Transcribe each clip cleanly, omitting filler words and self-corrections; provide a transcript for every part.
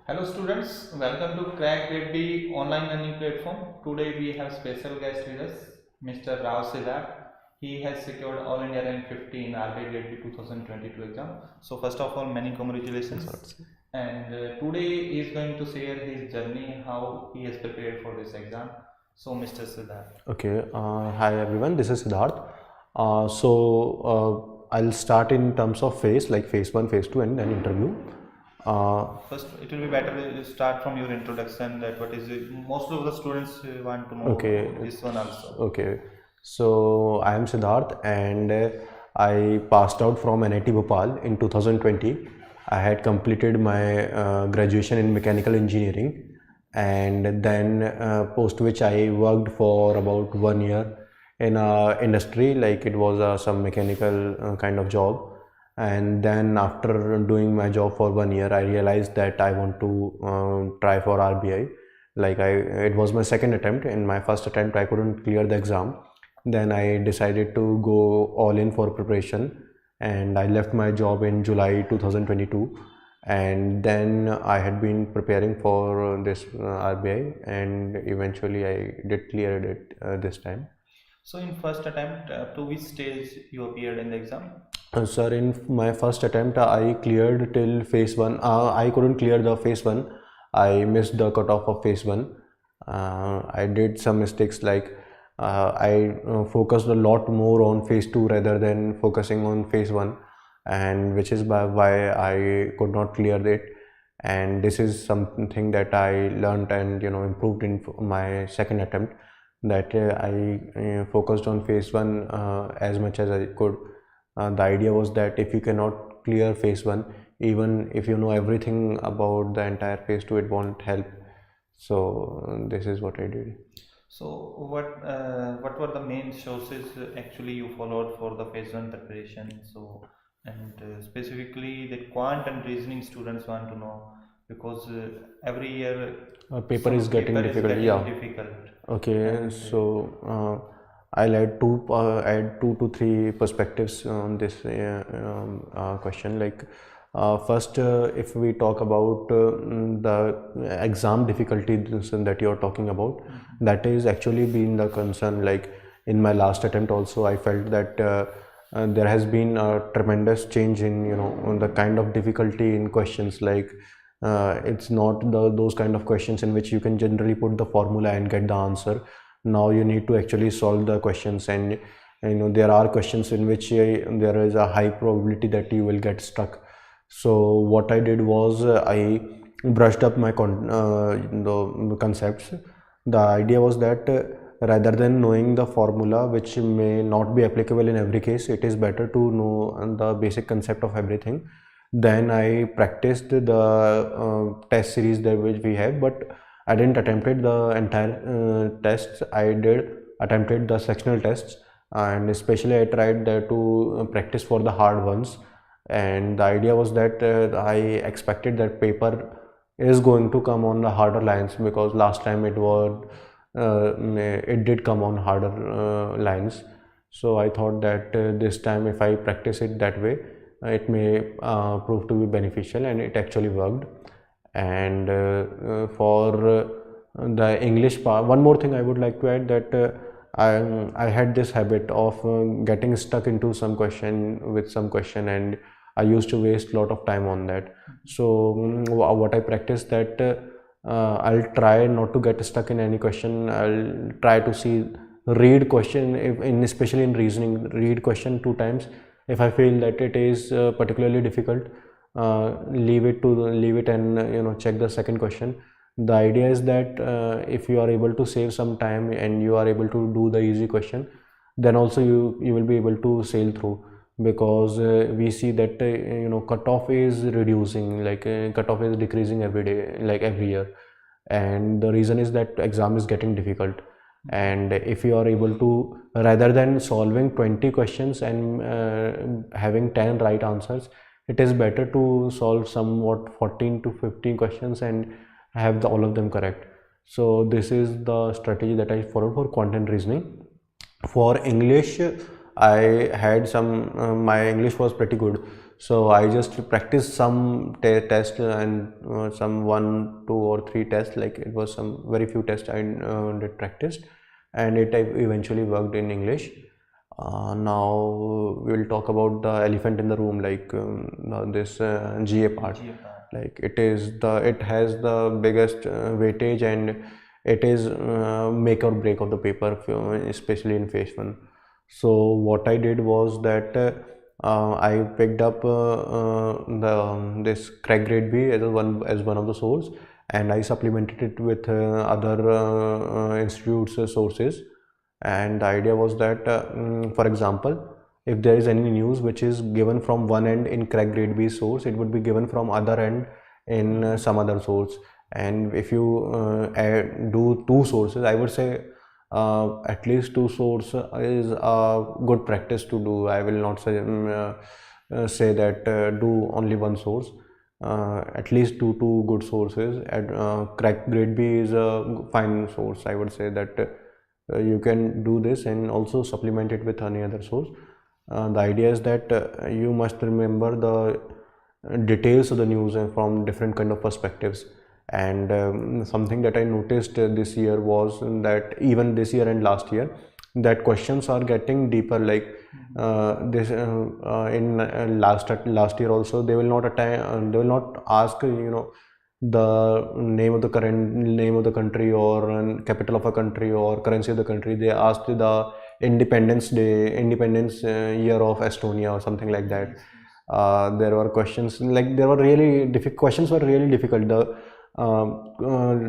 Hello students, welcome to CrackGradeB online learning platform. Today we have special guest with us, Mr. Rao Siddharth. He has secured All India Rank 50 in RBI Grade B 2022 exam. So first of all, many congratulations. And today he is going to share his journey, how he has prepared for this exam. So Mr. Siddharth. Okay, hi everyone, this is Siddharth. I'll start in terms of phase, like phase 1, phase 2 and then interview. First, it will be better to start from your introduction. That what is it? Most of the students want to know this one also. Okay, so I am Siddharth and I passed out from NIT Bhopal in 2020. I had completed my graduation in mechanical engineering, and then post which I worked for about 1 year in a industry, like it was some mechanical kind of job. And then after doing my job for 1 year, I realized that I want to try for RBI. Like it was my second attempt. In my first attempt I couldn't clear the exam. Then I decided to go all in for preparation, and I left my job in July 2022, and then I had been preparing for this RBI, and eventually I did clear it this time. So in first attempt, to which stage you appeared in the exam? Sir, in my first attempt, I cleared till phase 1. I couldn't clear the phase 1. I missed the cutoff of phase 1. I did some mistakes, like I focused a lot more on phase 2 rather than focusing on phase 1, and which is why I could not clear it. And this is something that I learned and improved in my second attempt, that I focused on phase 1 as much as I could. The idea was that if you cannot clear phase 1, even if you know everything about the entire phase 2, it won't help. So this is what I did. So what were the main sources actually you followed for the phase 1 preparation? So specifically the quant and reasoning students want to know, because every year paper is getting difficult. Difficult. Okay, so I'll add two to three perspectives on this question. Like first, if we talk about the exam difficulty that you're talking about, that is actually been the concern. Like in my last attempt also, I felt that there has been a tremendous change in the kind of difficulty in questions. Like it's not those kind of questions in which you can generally put the formula and get the answer. Now you need to actually solve the questions, and there are questions in which there is a high probability that you will get stuck. So what I did was I brushed up my the concepts. The idea was that rather than knowing the formula, which may not be applicable in every case, it is better to know the basic concept of everything. Then I practiced the test series that which we have, but I didn't attempted the entire tests. I did attempted the sectional tests, and especially I tried to practice for the hard ones. And the idea was that I expected that paper is going to come on the harder lines, because last time it did come on harder lines. So I thought that this time if I practice it that way, it may prove to be beneficial, and it actually worked. And for the English part, one more thing I would like to add, that I had this habit of getting stuck into some question, and I used to waste a lot of time on that. So what I practiced, that I'll try not to get stuck in any question. I'll try to read question, especially in reasoning, read question 2 times. If I feel that it is particularly difficult, leave it and check the second question. The idea is that if you are able to save some time and you are able to do the easy question, then also you will be able to sail through, because we see that cutoff is reducing, like cutoff is decreasing every day, like every year. And the reason is that exam is getting difficult, and if you are able to, rather than solving 20 questions and having 10 right answers, it is better to solve somewhat 14 to 15 questions and have all of them correct. So this is the strategy that I followed for quant and reasoning. For English, I had some, my English was pretty good, so I just practiced some test and some 1, 2 or 3 tests. Like it was some very few tests I did practice, and it eventually worked in English. Now we'll talk about the elephant in the room, like this GA part. Like it has the biggest weightage, and it is make or break of the paper, especially in phase 1. So what I did was that I picked up this CrackGradeB as one of the source, and I supplemented it with other institutes sources. And the idea was that, for example, if there is any news which is given from one end in CrackGradeB source, it would be given from other end in some other source. And if you do 2 sources, I would say at least 2 sources is a good practice to do. I will not say that do only 1 source. At least two good sources. And CrackGradeB is a fine source. I would say that you can do this and also supplement it with any other source. The idea is that you must remember the details of the news and from different kind of perspectives. And something that I noticed this year was that even this year and last year, that questions are getting deeper. Like this in last year also, they will not ask the name of the country or capital of a country or currency of the country. They asked the independence year of Estonia or something like that. There were questions like questions were really difficult. The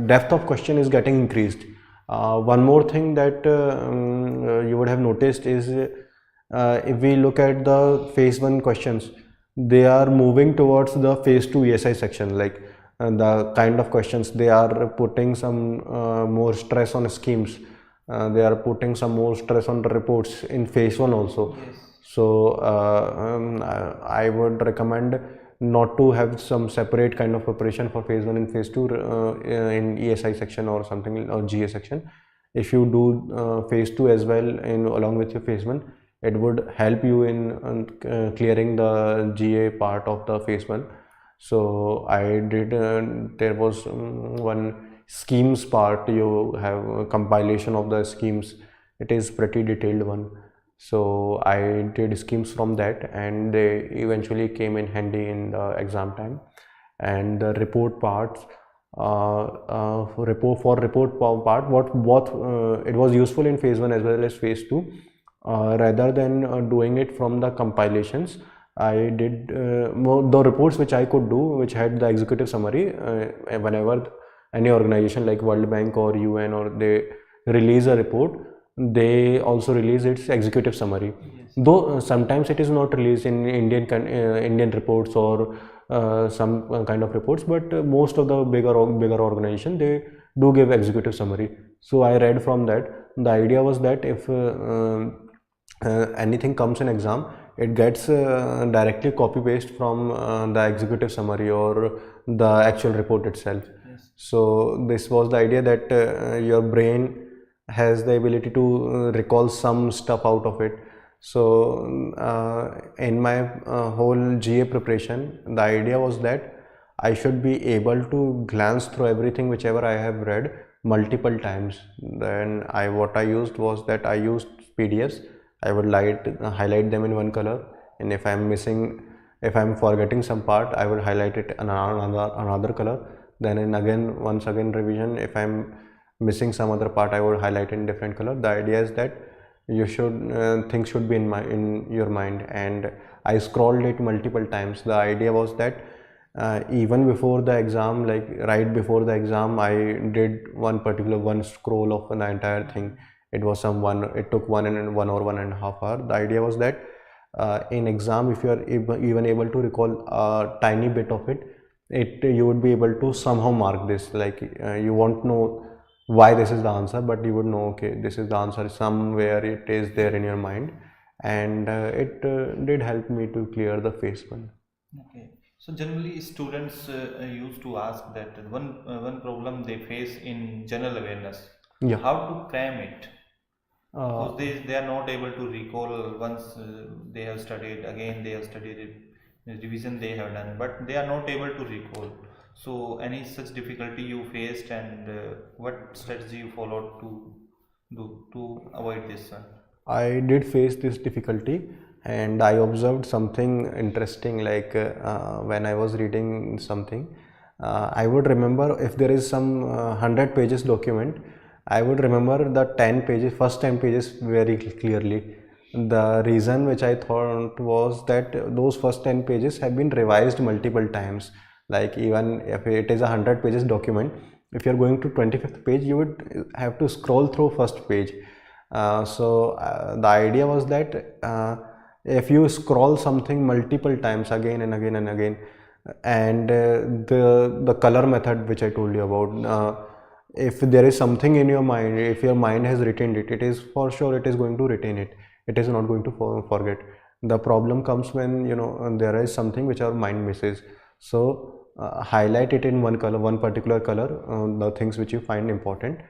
depth of question is getting increased. One more thing that you would have noticed is if we look at the phase 1 questions, they are moving towards the phase 2 ESI section. Like the kind of questions, they are putting some more stress on schemes. They are putting some more stress on the reports in phase 1 also. Yes. So I would recommend not to have some separate kind of preparation for phase 1 and phase 2 in ESI section or something, or GA section. If you do phase 2 as well along with your phase 1, it would help you in clearing the GA part of the phase 1. So I did, there was one schemes part. You have a compilation of the schemes. It is pretty detailed one. So I did schemes from that, and they eventually came in handy in the exam time. And the report parts, report part, what it was useful in phase 1 as well as phase 2. Rather than doing it from the compilations, I did the reports which I could do, which had the executive summary. Whenever any organization like World Bank or UN or they release a report, they also release its executive summary. Yes. Though sometimes it is not released in Indian reports or some kind of reports, but most of the bigger organization, they do give executive summary. So I read from that. The idea was that if anything comes in exam, it gets directly copy paste from the executive summary or the actual report itself. Yes. So this was the idea, that your brain has the ability to recall some stuff out of it. So in my whole GA preparation, the idea was that I should be able to glance through everything whichever I have read multiple times. Then what I used was that I used PDFs. I would highlight them in one color, and if I'm forgetting some part, I would highlight it in another color. Then once again revision, if I'm missing some other part, I would highlight in different color. The idea is that you should things should be in your mind, and I scrolled it multiple times. The idea was that even before the exam, like right before the exam, I did one scroll of the entire thing. It was it took 1 or 1.5 hours. The idea was that in exam, if you are even able to recall a tiny bit of it, you would be able to somehow mark this. Like you won't know why this is the answer, but you would know, okay, this is the answer, somewhere it is there in your mind. And it did help me to clear the phase 1. Okay. So generally students used to ask that one problem they face in general awareness. Yeah. How to cram it? Because they are not able to recall once they have studied, again they have studied it, revision they have done, but they are not able to recall. So any such difficulty you faced, and what strategy you followed to do to avoid this one? I did face this difficulty, and I observed something interesting. Like when I was reading something, I would remember if there is some 100 pages document, I would remember the 10 pages, first 10 pages very clearly. The reason which I thought was that those first 10 pages have been revised multiple times. Like even if it is a 100 pages document, if you are going to 25th page, you would have to scroll through first page. The idea was that if you scroll something multiple times again and again and again, and the color method which I told you about, if there is something in your mind, if your mind has retained it, it is for sure it is going to retain it. It is not going to forget. The problem comes when there is something which our mind misses. So highlight it in one color, one particular color, the things which you find important.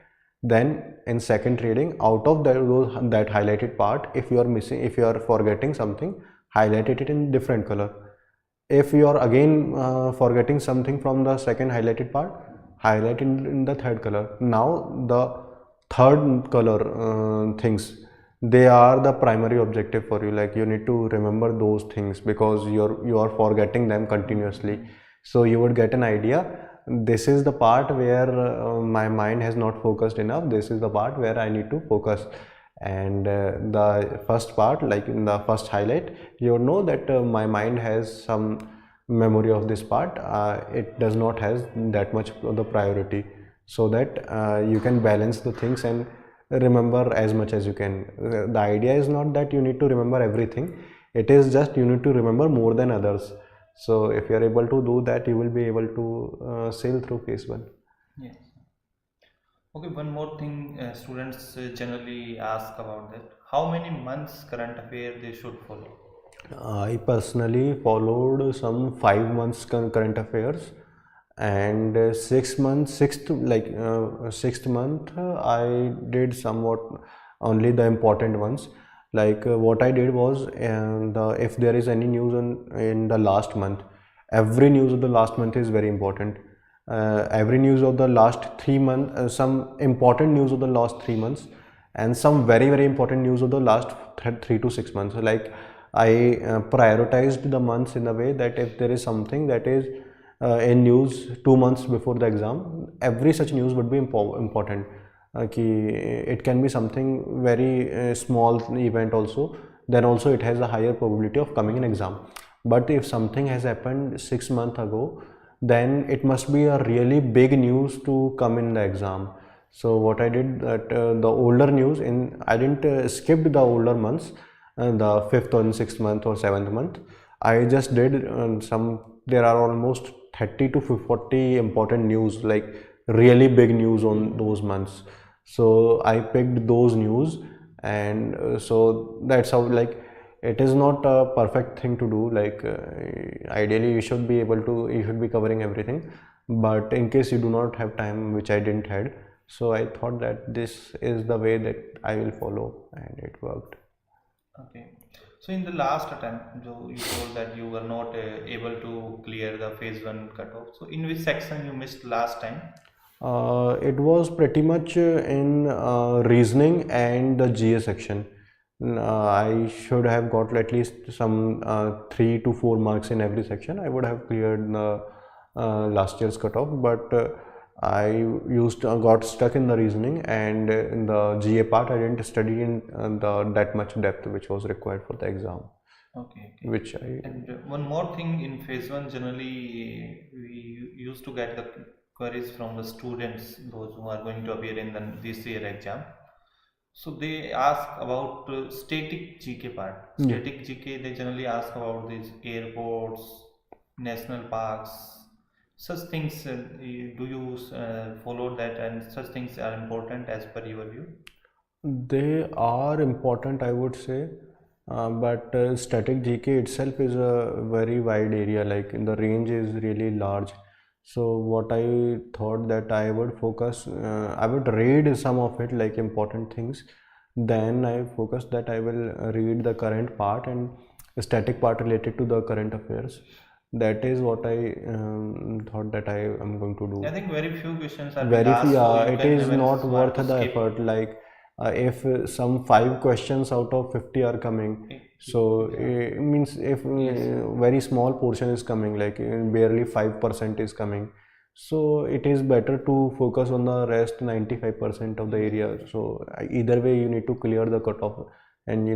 Then in second reading, out of that highlighted part, if you are missing, if you are forgetting something, highlight it in different color. If you are again forgetting something from the second highlighted part, highlight in the third color. Now the third color things, they are the primary objective for you. Like you need to remember those things because you are forgetting them continuously. So you would get an idea, this is the part where my mind has not focused enough, this is the part where I need to focus. And the first part, like in the first highlight, you know that my mind has some memory of this part, it does not has that much of the priority, so that you can balance the things and remember as much as you can. The idea is not that you need to remember everything, it is just you need to remember more than others. So if you are able to do that, you will be able to sail through phase 1. Yes. Okay, one more thing students generally ask about that. How many months current affair they should follow? I personally followed some 5 months current affairs, and 6 months, sixth month, I did somewhat only the important ones. Like what I did was, if there is any news in the last month, every news of the last month is very important. Every news of the last 3 months, some important news of the last 3 months, and some very important news of the last 3 to 6 months. Like I prioritized the months in a way that if there is something that is in news 2 months before the exam, every such news would be important. It can be something very small event also, then also it has a higher probability of coming in exam. But if something has happened 6 months ago, then it must be a really big news to come in the exam. So what I did, that the older news, I didn't skip the older months, the 5th or 6th month or 7th month. I just did there are almost 30 to 40 important news, like really big news on those months. So I picked those news, and so that's how, like, it is not a perfect thing to do. Like ideally you should be covering everything, but in case you do not have time, which I didn't had, so I thought that this is the way that I will follow, and it worked. Okay. So in the last attempt, you told that you were not able to clear the phase 1 cutoff. So in which section you missed last time? It was pretty much in reasoning and the GA section. I should have got at least some 3 to 4 marks in every section. I would have cleared the last year's cutoff, but I got stuck in the reasoning, and in the GA part I didn't study in that much depth which was required for the exam. Okay. Which I And one more thing, in phase 1 generally we used to get the queries from the students, those who are going to appear in this year exam. So they ask about static GK part. Static GK, they generally ask about these airports, national parks, such things. Do you follow that, and such things are important as per your view? They are important, I would say, but static GK itself is a very wide area. Like the range is really large. So what I thought that I would focus, I would read some of it, like important things, Then I focused that I will read the current part and static part related to the current affairs. That is what I thought that I am going to do. I think very few questions are being Very asked, few, so you it can is never not want worth to the skip. effort. Like if some 5 questions out of 50 are coming, so it means if very small portion is coming, like barely 5% is coming, so it is better to focus on the rest 95% of the area. So either way you need to clear the cutoff, and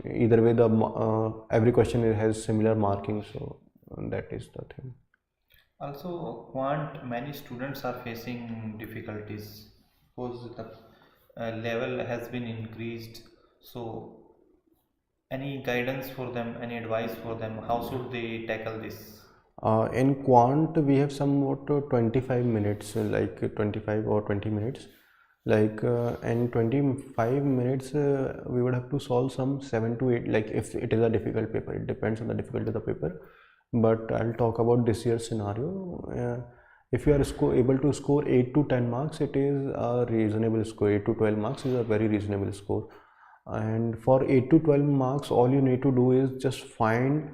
either way the every question has similar marking, so that is the thing. Also, quant, many students are facing difficulties because the level has been increased. So, any guidance for them, any advice for them? How should they tackle this? In quant, we have somewhat 25 minutes, like 25 or 20 minutes. Like in 25 minutes, we would have to solve some 7 to 8. Like if it is a difficult paper, it depends on the difficulty of the paper. But I'll talk about this year's scenario. If you are able to score 8 to 10 marks, it is a reasonable score. 8 to 12 marks is a very reasonable score. And for 8 to 12 marks, all you need to do is just find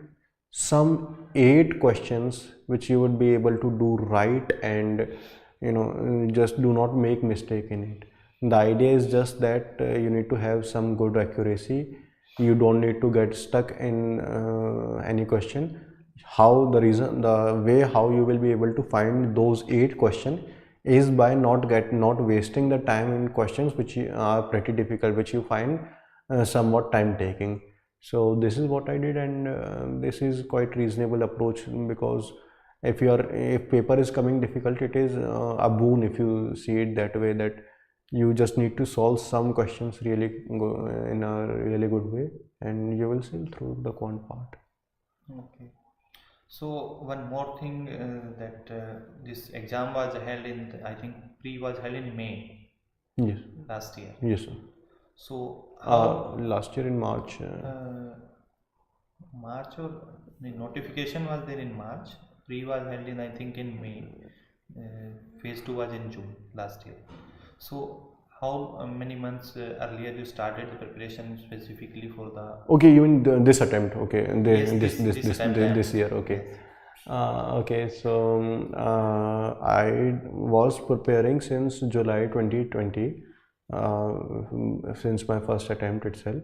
some 8 questions which you would be able to do right, and just do not make mistake in it. The idea is just that you need to have some good accuracy. You don't need to get stuck in any question. The way how you will be able to find those 8 questions is by not wasting the time in questions which are pretty difficult, which you find somewhat time taking. So this is what I did, and this is quite reasonable approach, because if paper is coming difficult, it is a boon if you see it that way, that you just need to solve some questions really in a really good way, and you will sail through the quant part. Okay. So one more thing, that this exam was held in, I think pre was held in May. Yes. Last year. Yes, sir. So last year in March. March, or the notification was there in March. Pre was held in, I think, in May. Phase 2 was in June last year. So how many months earlier you started the preparation specifically for the? Okay, you mean this attempt? Okay, Yes, this year. Okay. Yes. Okay, so I was preparing since July 2020, since my first attempt itself,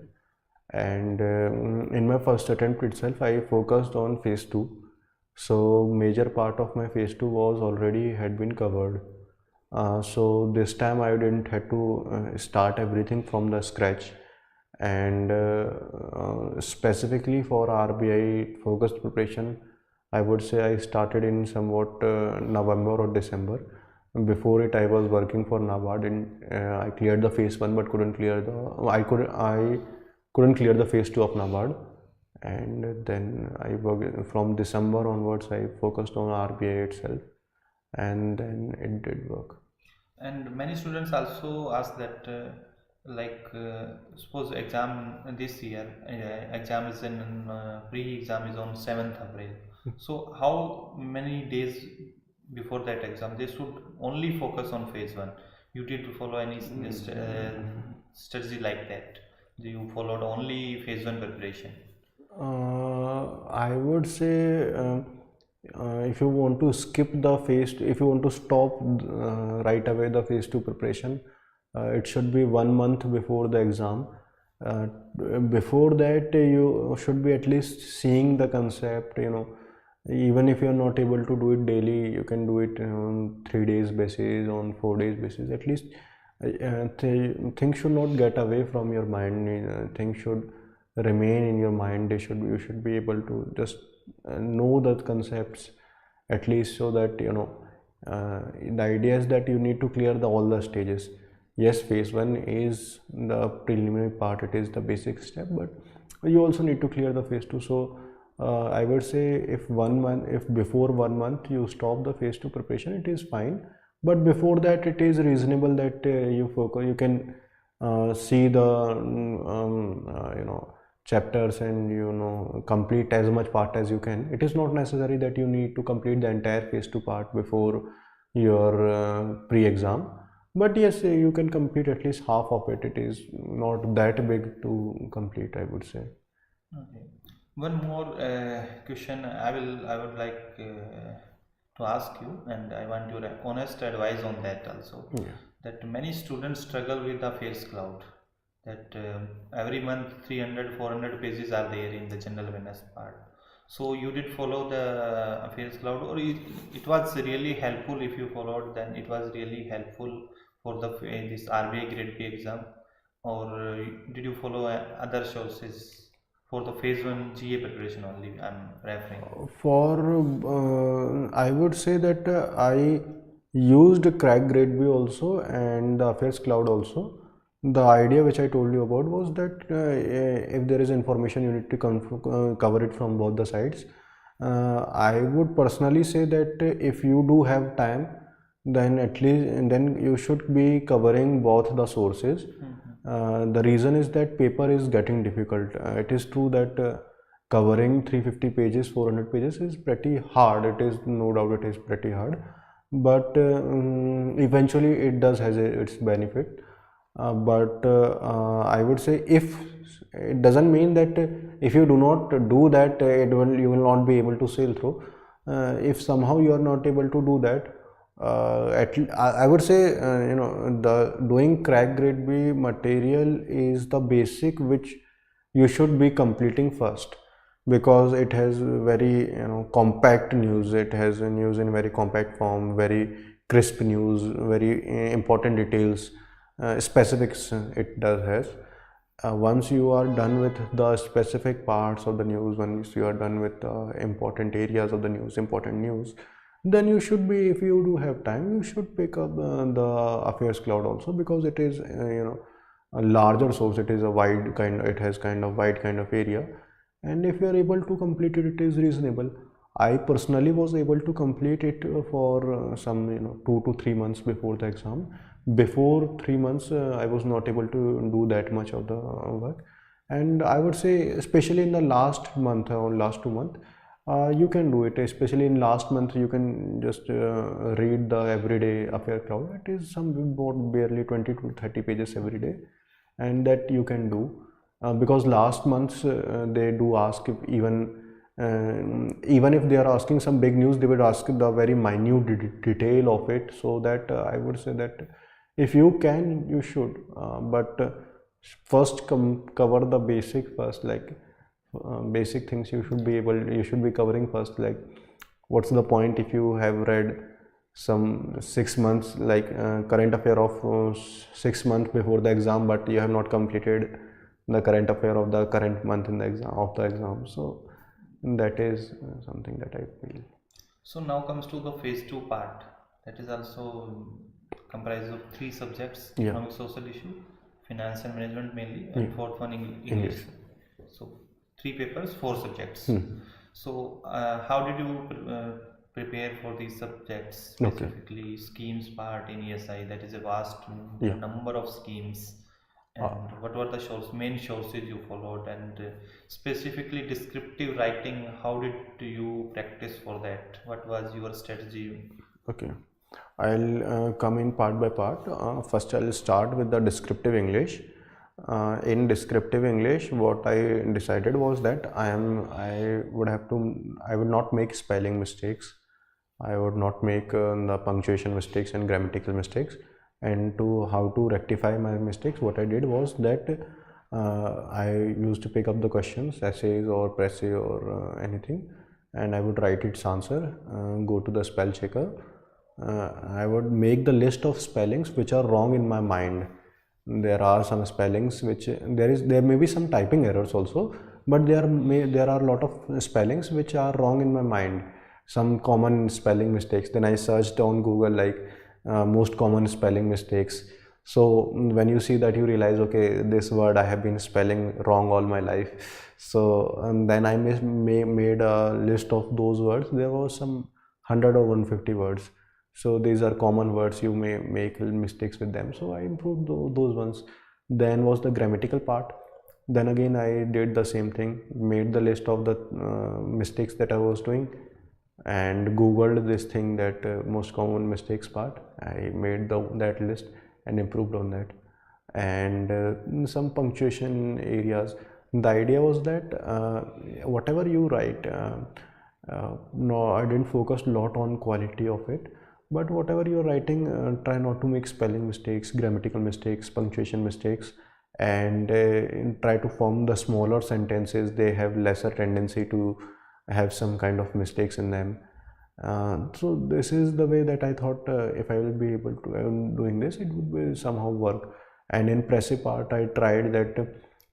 and in my first attempt itself I focused on phase 2. So major part of my phase 2 had been covered. So this time I didn't have to start everything from the scratch, and specifically for RBI focused preparation, I would say I started in somewhat November or December. Before it, I was working for NABARD, and I cleared the phase 1 but couldn't clear I couldn't clear the phase 2 of NABARD, and then I worked from December onwards. I focused on RBI itself, and then it did work. And many students also ask that, suppose exam this year, exam is in pre-exam is on 7th April. So how many days before that exam they should only focus on phase 1? You did follow any strategy like that? You followed only phase 1 preparation? I would say if you want to skip the phase 2, if you want to stop right away the phase 2 preparation, it should be 1 month before the exam. Before that, you should be at least seeing the concept. Even if you are not able to do it daily, you can do it on 3 days basis, on 4 days basis. At least things should not get away from your mind. Things should remain in your mind. You should be able to just know the concepts, at least, so that the idea is that you need to clear all the stages. Yes, phase 1 is the preliminary part, it is the basic step, but you also need to clear the phase 2. So I would say if before 1 month you stop the phase 2 preparation, it is fine. But before that, it is reasonable that you can see the chapters, and complete as much part as you can. It is not necessary that you need to complete the entire phase 2 part before your pre-exam. but yes, you can complete at least half of it. It is not that big to complete, I would say. Okay. One more question I would like to ask you, and I want your honest advice on that also. Yeah. That many students struggle with the face cloud. That every month 300-400 pages are there in the general awareness part. So you did follow the affairs cloud, or it was really helpful if you followed? Then it was really helpful for the this RBI Grade B exam, or did you follow other sources? For the phase 1 GA preparation only, I'm referring. I would say that I used CrackGradeB also and the Affairs Cloud also. The idea which I told you about was that if there is information, you need to cover it from both the sides. I would personally say that if you do have time, then at least you should be covering both the sources. The reason is that paper is getting difficult. It is true that covering 350 pages, 400 pages is pretty hard. It is no doubt it is pretty hard, but eventually it does has its benefit. I would say if it doesn't mean that if you do not do that, you will not be able to sail through. If somehow you are not able to do that, I would say the doing CrackGradeB material is the basic which you should be completing first, because it has very compact news. It has news in very compact form, very crisp news, very important details, specifics it does has. Once you are done with the specific parts of the news, once you are done with the important areas of the news, important news, then you should be, if you do have time, you should pick up the Affairs Cloud also, because it is a larger source. It is a wide kind, it has kind of wide kind of area, and if you are able to complete it, it is reasonable. I personally was able to complete it for some 2 to 3 months before the exam. Before 3 months I was not able to do that much of the work, and I would say especially in the last month or last 2 months, you can do it. Especially in last month, you can just read the everyday affair cloud. It is some about barely 20 to 30 pages every day, and that you can do, because last months they do ask if even if they are asking some big news, they would ask the very minute detail of it. So that I would say that if you can, you should, but first cover the basic first, like basic things you should be covering first. Like, what's the point if you have read some 6 months, like current affair of 6 months before the exam, but you have not completed the current affair of the current month in the exam. So that is something that I feel. So now comes to the phase 2 part, that is also comprised of 3 subjects: economic, social issue, finance and management mainly, and fourth one English. So 3 papers, 4 subjects. So how did you prepare for these subjects, specifically schemes part in ESI? That is a vast number of schemes. And what were the main sources you followed, and specifically descriptive writing, how did you practice for that? What was your strategy? Okay, I'll come in part by part. First I'll start with the descriptive English. In descriptive English, what I decided was that I would not make spelling mistakes. I would not make the punctuation mistakes and grammatical mistakes. And how to rectify my mistakes, what I did was that I used to pick up the questions, essays or pressay or anything, and I would write its answer, go to the spell checker. I would make the list of spellings which are wrong in my mind. There are some spellings which there may be some typing errors also, but there are a lot of spellings which are wrong in my mind, some common spelling mistakes. Then I searched on Google, like most common spelling mistakes. So when you see that, you realize, okay, this word I have been spelling wrong all my life. So then I made a list of those words. There was some 100 or 150 words. So these are common words, you may make mistakes with them. So I improved those ones. Then was the grammatical part. Then again I did the same thing, made the list of the mistakes that I was doing, and googled this thing, that most common mistakes part. I made that list, and improved on that. And some punctuation areas, the idea was that whatever you write, no, I didn't focus a lot on quality of it, but whatever you're writing, try not to make spelling mistakes, grammatical mistakes, punctuation mistakes, and try to form the smaller sentences. They have lesser tendency to have some kind of mistakes in them. So this is the way that I thought, if I will be able to doing this, it would be somehow work. And in pressy part, I tried that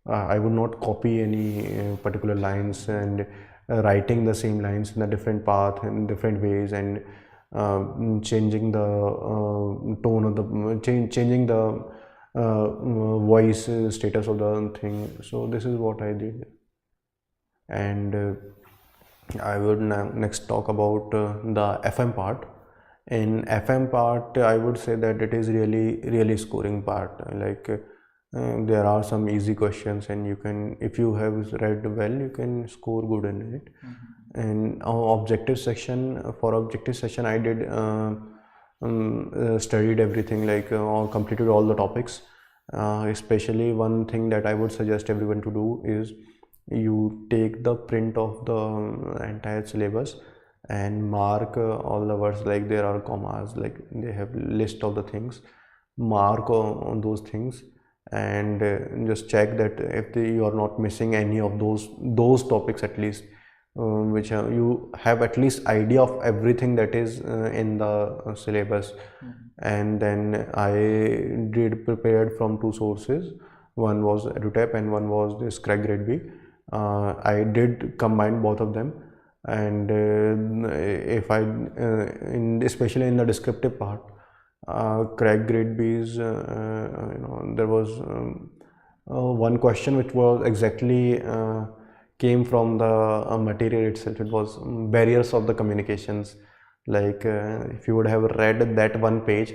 I would not copy any particular lines, and writing the same lines in a different path in different ways, and changing the tone of the changing the voice status of the thing. So this is what I did. And I would now next talk about the FM part. In FM part, I would say that it is really scoring part. Like there are some easy questions, and you can, if you have read well, you can score good in it. And objective section, for objective section, I did studied everything, like completed all the topics. Especially one thing that I would suggest everyone to do is you take the print of the entire syllabus and mark all the words, like there are commas, like they have list of the things, mark on those things, and just check that if you are not missing any of those topics, at least which you have at least idea of everything that is in the syllabus. And then I did prepared from two sources. One was EduTap and one was this CrackGradeB. I did combine both of them, and if I especially in the descriptive part, CrackGradeB's there was one question which was exactly came from the material itself. It was barriers of the communications. Like if you would have read that one page,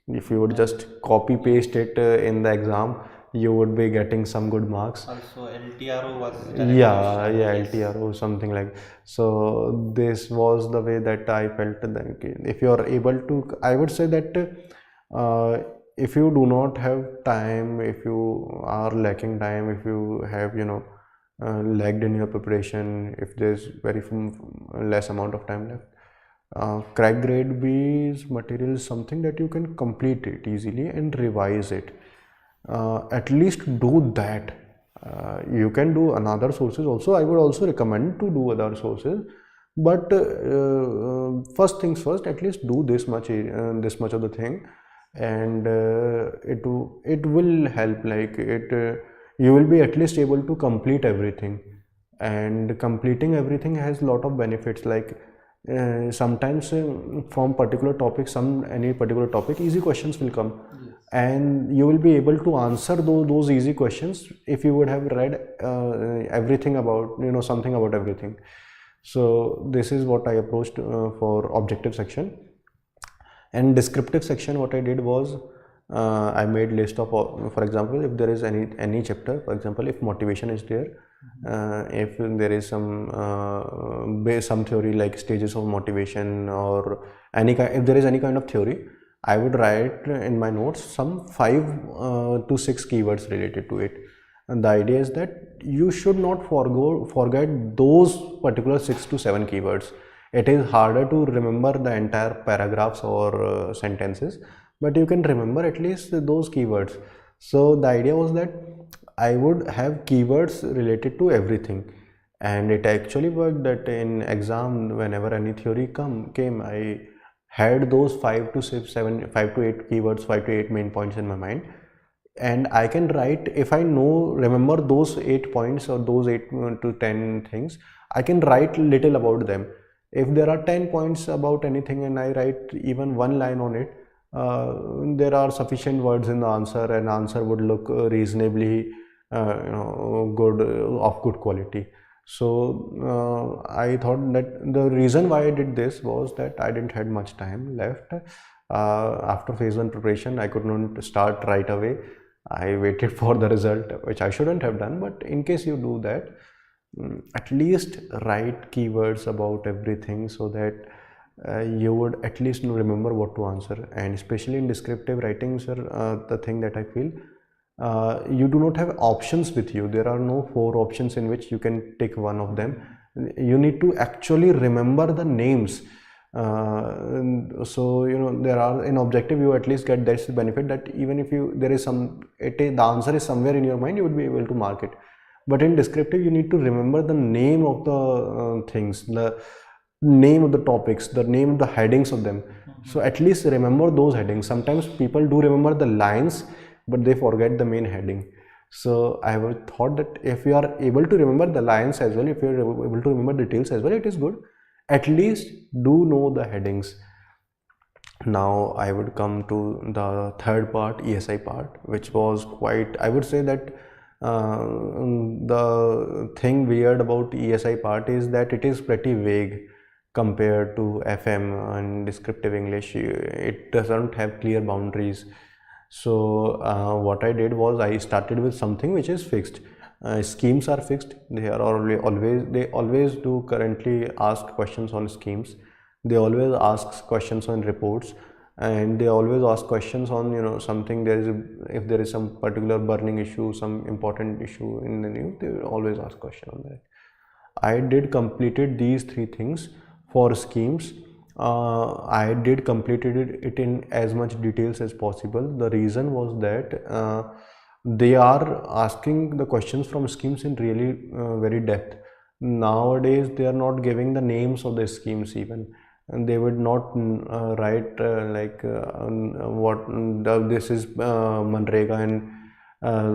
if you would just copy paste it in the exam, you would be getting some good marks. Also LTRO was yeah LTRO, something like. So this was the way that I felt that if you are able to, I would say that if you do not have time, if you are lacking time, if you have lagged in your preparation, if there's very less amount of time left, CrackGradeB's material is something that you can complete it easily and revise it. At least do that. You can do another sources also. I would also recommend to do other sources, but first things first, at least do this much of the thing, and it will help. Like you will be at least able to complete everything, and completing everything has a lot of benefits. Like sometimes from particular topic, any particular topic, easy questions will come. Yes. And you will be able to answer those easy questions if you would have read everything about something about everything. So this is what I approached for objective section. And descriptive section, what I did was I made list of, for example, if there is any chapter, for example, if motivation is there, if there is some theory like stages of motivation, or if there is any kind of theory, I would write in my notes some 5 to 6 keywords related to it. And the idea is that you should not forget those particular 6 to 7 keywords. It is harder to remember the entire paragraphs or sentences, but you can remember at least those keywords. So the idea was that I would have keywords related to everything, and it actually worked. That in exam, whenever any theory came, I had those 5 to 8 keywords, 5 to 8 main points in my mind, and I can write, if I remember those 8 points or those 8 to 10 things, I can write little about them. If there are 10 points about anything and I write even one line on it, there are sufficient words in the answer, and answer would look reasonably good, of good quality. So I thought that the reason why I did this was that I didn't had much time left. After phase 1 preparation, I could not start right away. I waited for the result, which I shouldn't have done, but in case you do that, at least write keywords about everything, so that you would at least remember what to answer. And especially in descriptive writing, sir, the thing that I feel, you do not have options with you. There are no 4 options in which you can take one of them. You need to actually remember the names. So there are, in objective you at least get this benefit that even if there is the answer is somewhere in your mind, you would be able to mark it. But in descriptive, you need to remember the name of the things, the name of the topics, the name of the headings of them. So at least remember those headings. Sometimes people do remember the lines, but they forget the main heading. So I would thought that if you are able to remember the lines as well, if you are able to remember details as well, it is good. At least do know the headings. Now I would come to the third part, ESI part, which was quite, I would say that the thing weird about ESI part is that it is pretty vague compared to FM and descriptive English. It doesn't have clear boundaries. So what I did was I started with something which is fixed. Schemes are fixed. They always do currently ask questions on schemes. They always ask questions on reports, and they always ask questions on something. If there is some particular burning issue, some important issue in the news, they will always ask question on that. I did completed these 3 things for schemes. I did completed it in as much details as possible. The reason was that they are asking the questions from schemes in really very depth. Nowadays they are not giving the names of the schemes even, and they would not write this is Manrega and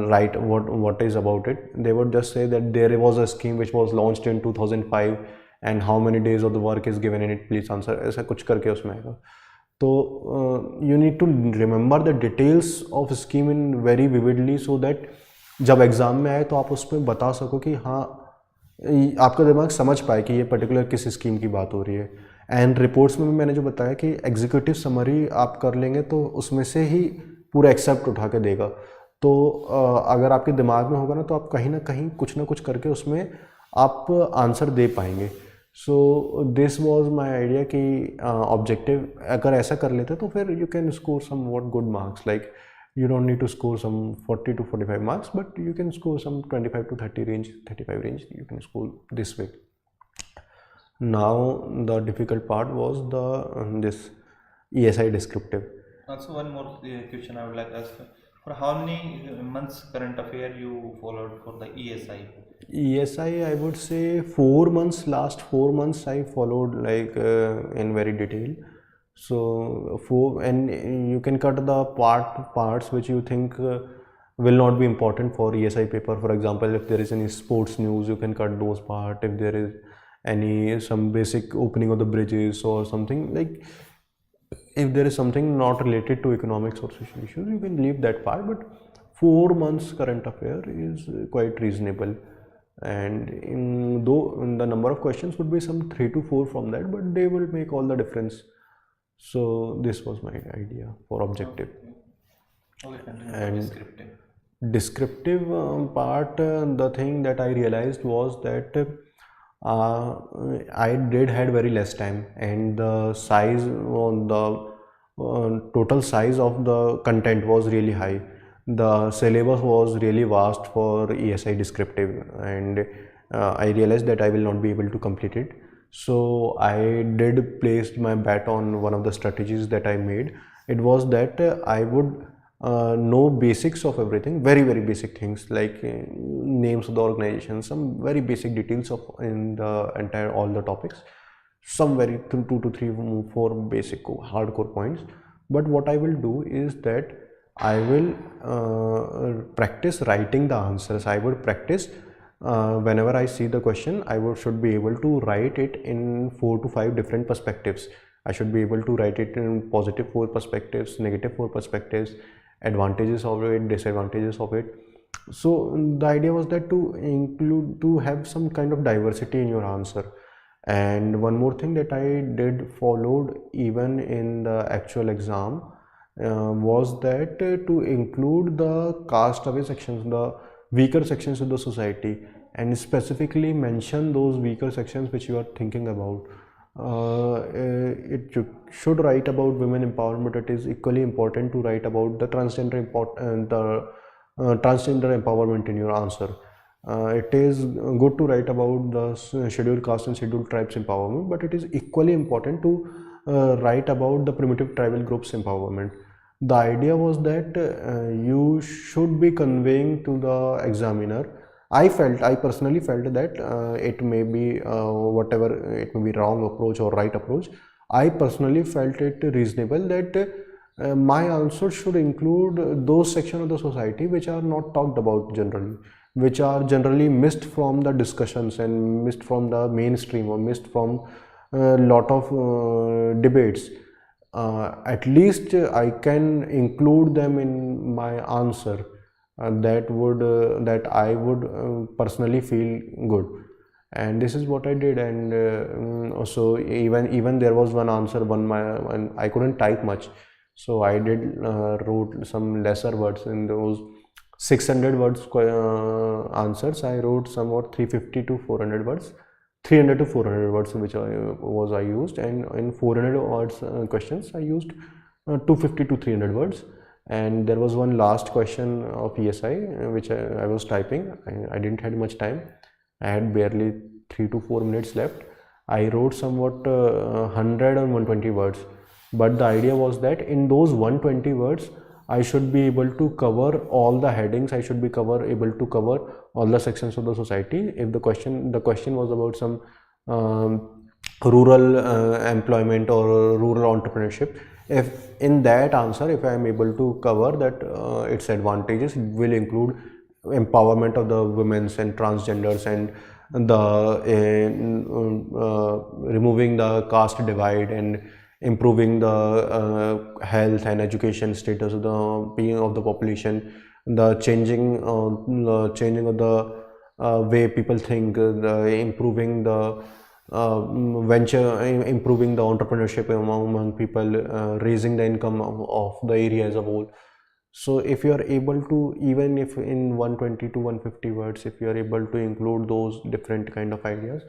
write what is about it. They would just say that there was a scheme which was launched in 2005 and how many days of the work is given in it, please answer. ऐसा कुछ करके उसमें आएगा. तो you need to remember the details of scheme in very vividly so that जब exam में आए तो आप उसमें बता सको कि हाँ आपका दिमाग समझ पाए कि ये पर्टिकुलर किस स्कीम की बात हो रही है. एंड रिपोर्ट्स में भी मैंने जो बताया कि एग्जीक्यूटिव समरी आप कर लेंगे तो उसमें से ही पूरा एक्सेप्ट उठा के देगा. तो अगर आपके दिमाग में होगा ना तो आप कहीं ना कहीं कुछ ना कुछ करके उसमें आप आंसर दे पाएंगे. So this was my idea कि ऑब्जेक्टिव अगर ऐसा कर लेते तो फिर you can score somewhat good marks. Like you don't need to score some 40 to 45 marks, but you can score some 25 to 30 range, 35 range. You can score this way. Now the difficult part was this ESI descriptive. Also, one more question I would like to ask: for how many months current affair you followed for the ESI? ESI, I would say 4 months. Last 4 months I followed in very detail. So and you can cut the parts which you think will not be important for ESI paper. For example, if there is any sports news, you can cut those part. If there is some basic opening of the bridges or something, like if there is something not related to economics or social issues, you can leave that part. But 4 months current affair is quite reasonable, and though the number of questions would be some 3 to 4 from that, but they will make all the difference. So this was my idea for objective. Okay. And descriptive part, the thing that I realized was that I had very less time, and the size on the total size of the content was really high. The syllabus was really vast for ESI descriptive, and I realized that I will not be able to complete it. So I did place my bet on one of the strategies that I made. It was that I would know basics of everything, very basic things like names of the organization, some very basic details of in the entire all the topics, some very 2 to 3 4 basic hardcore points. But what I will do is that I will practice writing the answers. I would practice whenever I see the question, I should be able to write it in 4 to 5 different perspectives. I should be able to write it in positive 4 perspectives, negative 4 perspectives, advantages of it, disadvantages of it. So the idea was that to have some kind of diversity in your answer. And one more thing that I did followed even in the actual exam was that to include the castaway sections, the weaker sections of the society, and specifically mention those weaker sections which you are thinking about. should write about women empowerment. It is equally important to write about the transgender empowerment in your answer. It is good to write about the scheduled caste and scheduled tribes empowerment, but it is equally important to write about the primitive tribal groups empowerment. The idea was that you should be conveying to the examiner. I personally felt that it may be whatever, it may be wrong approach or right approach. I personally felt it reasonable that my answer should include those sections of the society which are not talked about generally, which are generally missed from the discussions and missed from the mainstream or missed from a lot of debates. At least I can include them in my answer. That I would personally feel good, and this is what I did. And so even there was one answer, and I couldn't type much, so I did wrote some lesser words in those 600 words answers. I wrote somewhat 350 to 400 words, 300 to 400 words, which I used, and in 400 words questions I used 250 to 300 words. And there was one last question of ESI which I was typing. I didn't have much time. I had barely 3 to 4 minutes left. I wrote somewhat 100 or 120 words, but the idea was that in those 120 words I should be able to cover all the headings. I should be able to cover all the sections of the society. If the question was about some rural employment or rural entrepreneurship, if in that answer, if I am able to cover that its advantages, it will include empowerment of the women's and transgenders, and the removing the caste divide, and improving the health and education status of the population, the changing of the way people think, improving the improving the entrepreneurship among people, raising the income of the area as a whole. So if you are able to, even if in 120 to 150 words, if you are able to include those different kind of ideas,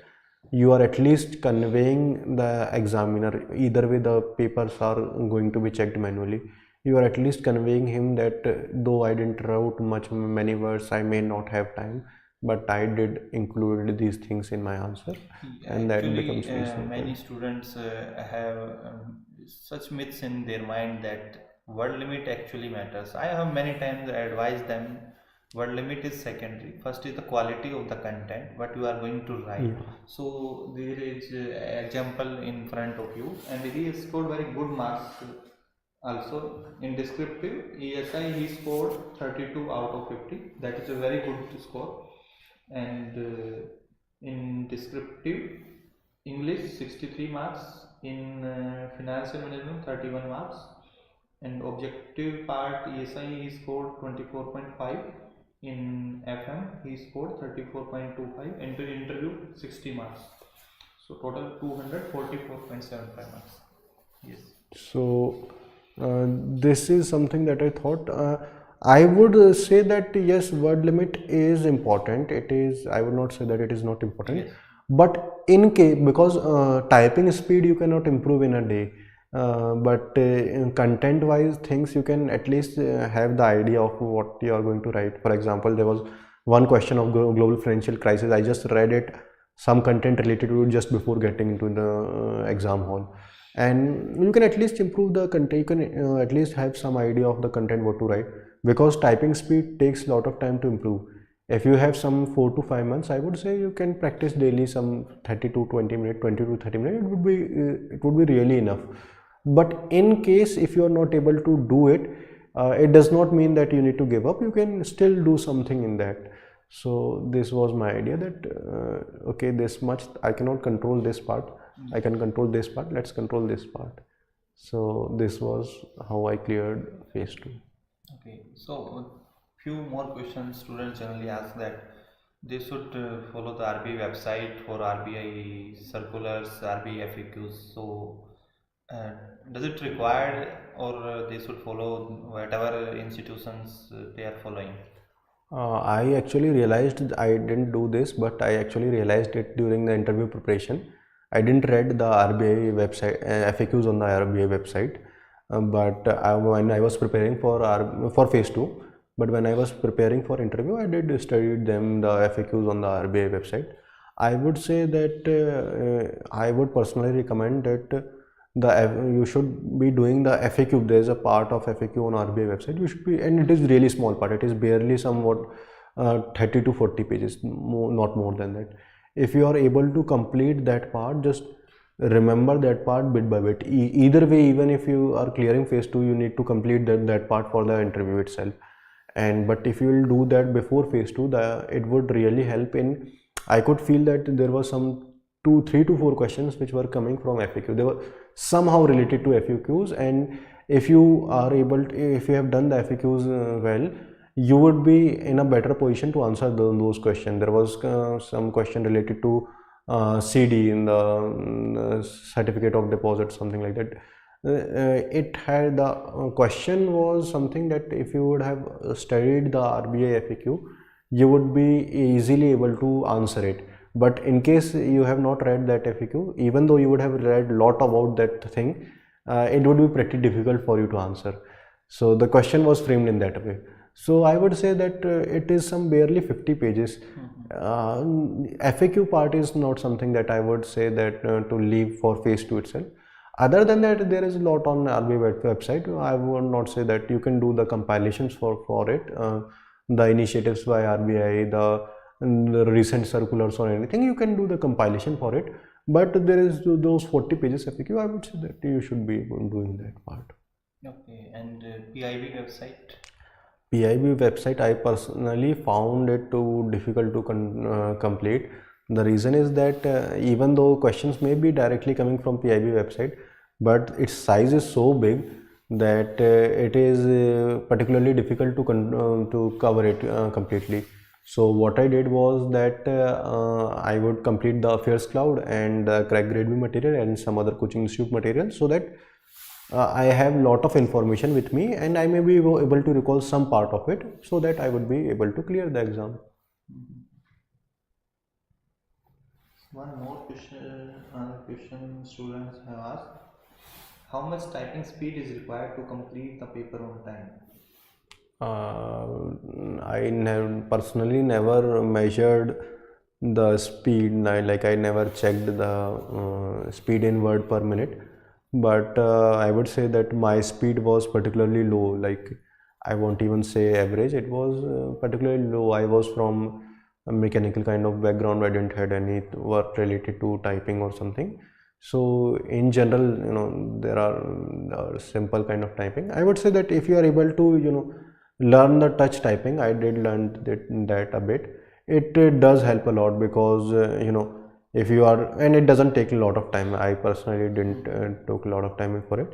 you are at least conveying the examiner. Either way the papers are going to be checked manually, you are at least conveying him that though I didn't write many words, I may not have time, but I did include these things in my answer. And that becomes many students have such myths in their mind that word limit actually matters. I have many times advised them word limit is secondary. First is the quality of the content, what you are going to write. So there is example in front of you, and he scored very good marks. Also in descriptive ESI he scored 32 out of 50. That is a very good score. And in descriptive English 63 marks, in financial management 31 marks, and objective part ESI he scored 24.5, in FM he scored 34.25, and in interview 60 marks, so total 244.75 marks. Yes. So this is something that I thought. I would say that yes, word limit is important. It is. I would not say that it is not important. Yes. But in case, because typing speed you cannot improve in a day, but content wise things you can at least have the idea of what you are going to write. For example, there was one question of global financial crisis. I just read it, some content related to it just before getting into the exam hall, and you can at least improve the content. You can at least have some idea of the content what to write, because typing speed takes a lot of time to improve. If you have some 4 to 5 months, I would say you can practice daily some 30 to 20 minutes, 20 to 30 minutes. It would be really enough. But in case if you are not able to do it, it does not mean that you need to give up. You can still do something in that. So this was my idea that okay, this much I cannot control this part. I can control this part. Let's control this part. So this was how I cleared phase 2. Okay, so few more questions students generally ask, that they should follow the RBI website for RBI circulars, RBI FAQs. So does it require, or they should follow whatever institutions they are following? I actually realized I didn't do this, but I actually realized it during the interview preparation. I didn't read the RBI website FAQs on the RBI website, when I was preparing for phase 2, but when I was preparing for interview, I did study them the FAQs on the RBI website. I would say that I would personally recommend that you should be doing the FAQ. There is a part of FAQ on RBI website. You should be, and it is really small part. It is barely somewhat 30 to 40 pages, not more than that. If you are able to complete that part, just remember that part bit by bit. Either way, even if you are clearing phase 2, you need to complete that part for the interview itself. But if you will do that before phase 2, it would really help in. I could feel that there was some 3 to 4 questions which were coming from FAQ. They were somehow related to FAQs, and if you are if you have done the FAQs well, you would be in a better position to answer those questions. There was some question related to CD in the certificate of deposit, something like that. It had the question was something that if you would have studied the RBI FAQ, you would be easily able to answer it. But in case you have not read that FAQ, even though you would have read a lot about that thing, it would be pretty difficult for you to answer. So the question was framed in that way. So I would say that it is some barely 50 pages. FAQ part is not something that I would say that to leave for phase 2 itself. Other than that, there is a lot on RBI website. I would not say that you can do the compilations for it, the initiatives by RBI, the recent circulars or anything. You can do the compilation for it, but there is those 40 pages FAQ. I would say that you should be doing that part. Okay, and PIB website? PIB website, I personally found it too difficult to complete. The reason is that even though questions may be directly coming from PIB website, but its size is so big that it is particularly difficult to cover it completely. So what I did was that I would complete the Affairs Cloud and the CrackGradeB material and some other coaching institute material, so that I have lot of information with me and I may be able to recall some part of it, so that I would be able to clear the exam. One more question students have asked: how much typing speed is required to complete the paper on time? I personally never measured the speed. I never checked the speed in word per minute, but I would say that my speed was particularly low. Like, I won't even say average, it was particularly low. I was from a mechanical kind of background. I didn't had any work related to typing or something. So in general, there are simple kind of typing. I would say that if you are able to learn the touch typing, I did learn that a bit. It does help a lot, because if you are, and it doesn't take a lot of time. I personally didn't took a lot of time for it.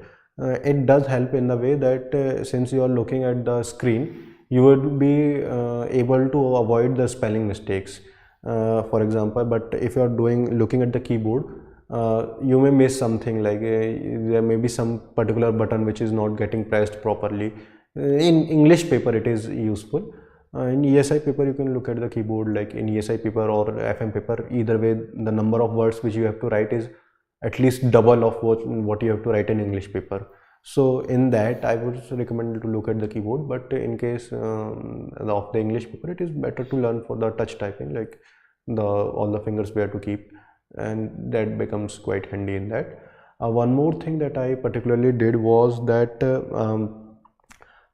It does help in the way that since you are looking at the screen, you would be able to avoid the spelling mistakes, for example. But if you are looking at the keyboard, you may miss something, like there may be some particular button which is not getting pressed properly. In English paper it is useful. In ESI paper you can look at the keyboard, like in ESI paper or FM paper, either way the number of words which you have to write is at least double of what you have to write in English paper. So in that I would recommend to look at the keyboard, but in case of the English paper, it is better to learn for the touch typing, like all the fingers we have to keep, and that becomes quite handy in that. One more thing that I particularly did was that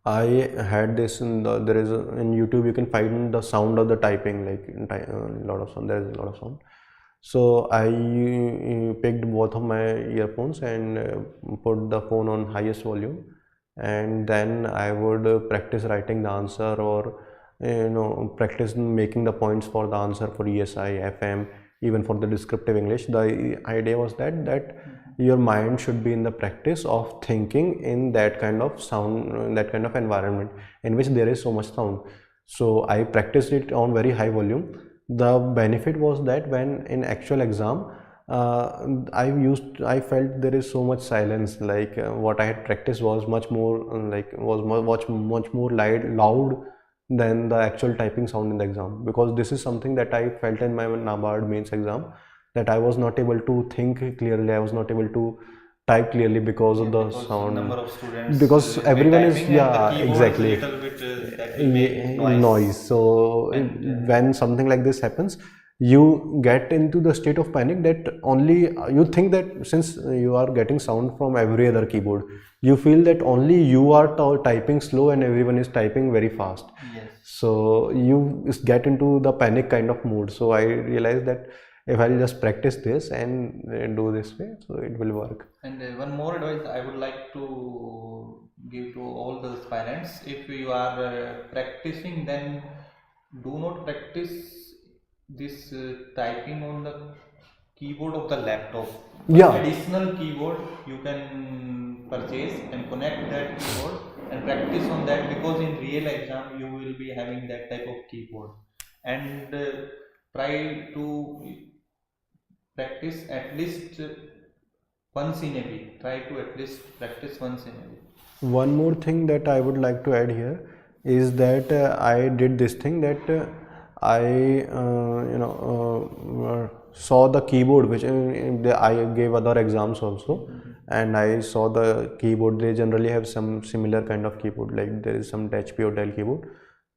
I had this in in YouTube you can find the sound of the typing, like a lot of sound. There is a lot of sound. So I picked both of my earphones and put the phone on highest volume, and then I would practice writing the answer, or practice making the points for the answer for ESI, FM, even for the descriptive English. The idea was that your mind should be in the practice of thinking in that kind of sound, that kind of environment in which there is so much sound. So I practiced it on very high volume. The benefit was that when in actual exam, I felt there is so much silence. Like what I had practiced was much more much more loud than the actual typing sound in the exam, because this is something that I felt in my NABARD mains exam. that I was not able to think clearly, I was not able to type clearly because of the because sound. number of students Because everyone is, typing and the yeah, keyboard exactly, is little bit that will make noise. So and when something like this happens, you get into the state of panic that only you think that since you are getting sound from every other keyboard, you feel that only you are typing slow and everyone is typing very fast. yes. So you get into the panic kind of mood. So I realized that if I'll just practice this and do this way, so it will work. And one more advice I would like to give to all the aspirants: if you are practicing, then do not practice this typing on the keyboard of the laptop. Yeah. Additional keyboard you can purchase and connect that keyboard and practice on that, because in real exam you will be having that type of keyboard. And try to practice at least once in a week. Try to at least practice once in a week. One more thing that I would like to add here is that I did this thing that I saw the keyboard, which I gave other exams also, and I saw the keyboard. They generally have some similar kind of keyboard, like there is some HP or Dell keyboard.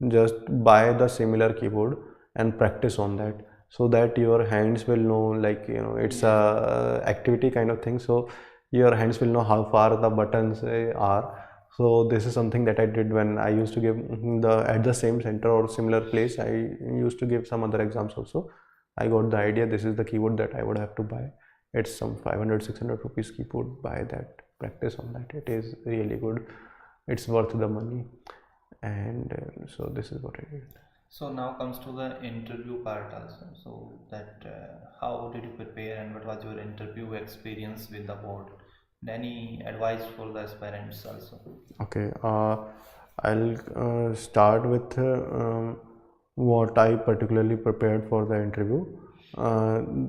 Just buy the similar keyboard and practice on that, so that your hands will know, like it's a activity kind of thing, so your hands will know how far the buttons are. So this is something that I did when I used to give at the same center or similar place. I used to give some other exams also. I got the idea, this is the keyboard that I would have to buy. It's some 500-600 rupees keyboard. Buy that, practice on that. It is really good, it's worth the money. And so this is what I did. So now comes to the interview part also. So that how did you prepare and what was your interview experience with the board? And any advice for the aspirants also? Okay, I'll start with what I particularly prepared for the interview.